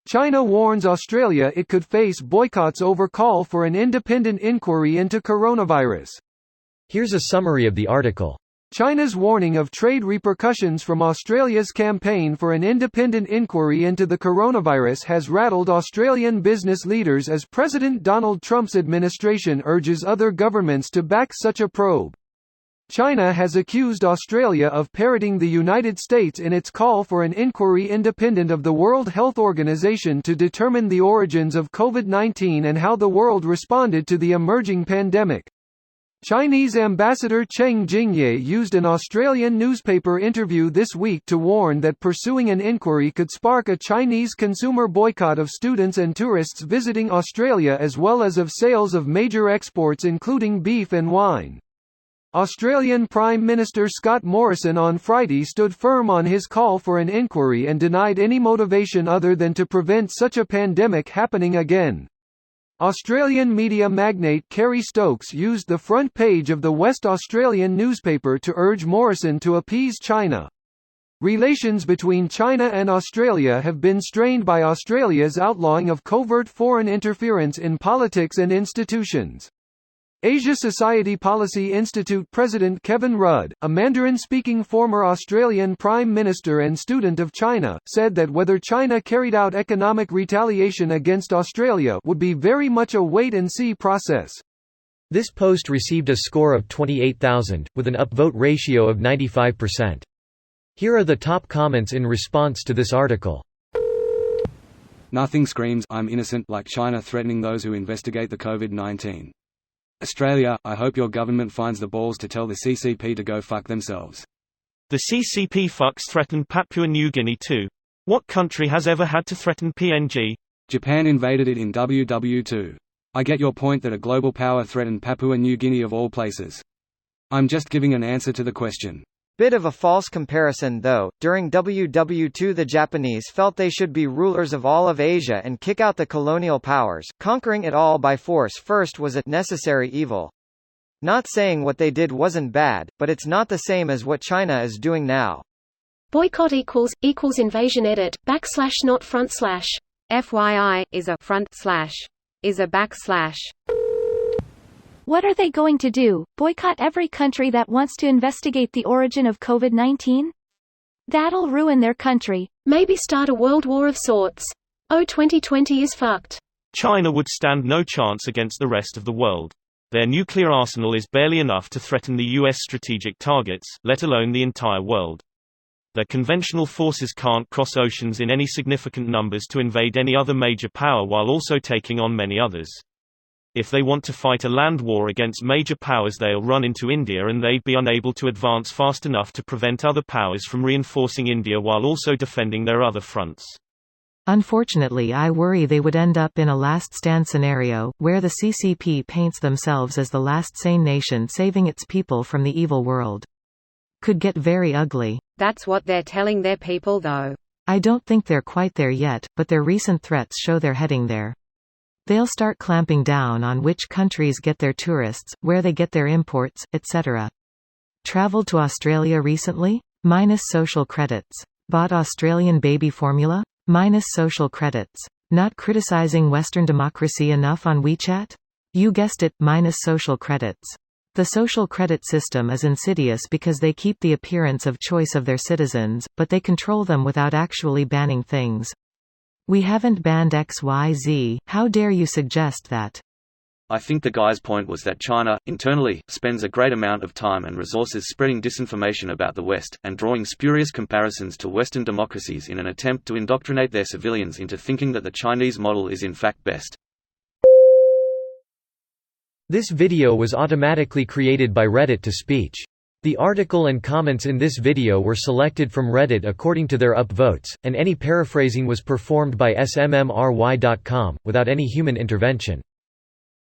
China warns Australia it could face boycotts over call for an independent inquiry into coronavirus. Here's a summary of the article. China's warning of trade repercussions from Australia's campaign for an independent inquiry into the coronavirus has rattled Australian business leaders as President Donald Trump's administration urges other governments to back such a probe. China has accused Australia of parroting the United States in its call for an inquiry independent of the World Health Organization to determine the origins of COVID-19 and how the world responded to the emerging pandemic. Chinese Ambassador Cheng Jingye used an Australian newspaper interview this week to warn that pursuing an inquiry could spark a Chinese consumer boycott of students and tourists visiting Australia as well as of sales of major exports including beef and wine. Australian Prime Minister Scott Morrison on Friday stood firm on his call for an inquiry and denied any motivation other than to prevent such a pandemic happening again. Australian media magnate Kerry Stokes used the front page of the West Australian newspaper to urge Morrison to appease China. Relations between China and Australia have been strained by Australia's outlawing of covert foreign interference in politics and institutions. Asia Society Policy Institute President Kevin Rudd, a Mandarin-speaking former Australian Prime Minister and student of China, said that whether China carried out economic retaliation against Australia would be very much a wait-and-see process. This post received a score of 28,000, with an upvote ratio of 95%. Here are the top comments in response to this article. Nothing screams, "I'm innocent," like China threatening those who investigate the COVID-19. Australia, I hope your government finds the balls to tell the CCP to go fuck themselves. The CCP fucks threatened Papua New Guinea too. What country has ever had to threaten PNG? Japan invaded it in WW2. I get your point that a global power threatened Papua New Guinea of all places. I'm just giving an answer to the question. Bit of a false comparison though. During WW2 the Japanese felt they should be rulers of all of Asia and kick out the colonial powers. Conquering it all by force first was a necessary evil. Not saying what they did wasn't bad, but it's not the same as what China is doing now. Boycott equals invasion edit / not front / FYI is a front / is a /. What are they going to do, boycott every country that wants to investigate the origin of COVID-19? That'll ruin their country. Maybe start a world war of sorts. 2020 is fucked. China would stand no chance against the rest of the world. Their nuclear arsenal is barely enough to threaten the US strategic targets, let alone the entire world. Their conventional forces can't cross oceans in any significant numbers to invade any other major power while also taking on many others. If they want to fight a land war against major powers, they'll run into India and they'd be unable to advance fast enough to prevent other powers from reinforcing India while also defending their other fronts. Unfortunately, I worry they would end up in a last stand scenario, where the CCP paints themselves as the last sane nation saving its people from the evil world. Could get very ugly. That's what they're telling their people though. I don't think they're quite there yet, but their recent threats show they're heading there. They'll start clamping down on which countries get their tourists, where they get their imports, etc. Traveled to Australia recently? Minus social credits. Bought Australian baby formula? Minus social credits. Not criticizing Western democracy enough on WeChat? You guessed it, minus social credits. The social credit system is insidious because they keep the appearance of choice of their citizens, but they control them without actually banning things. We haven't banned XYZ, how dare you suggest that? I think the guy's point was that China, internally, spends a great amount of time and resources spreading disinformation about the West, and drawing spurious comparisons to Western democracies in an attempt to indoctrinate their civilians into thinking that the Chinese model is in fact best. This video was automatically created by Reddit to speech. The article and comments in this video were selected from Reddit according to their upvotes, and any paraphrasing was performed by smmry.com, without any human intervention.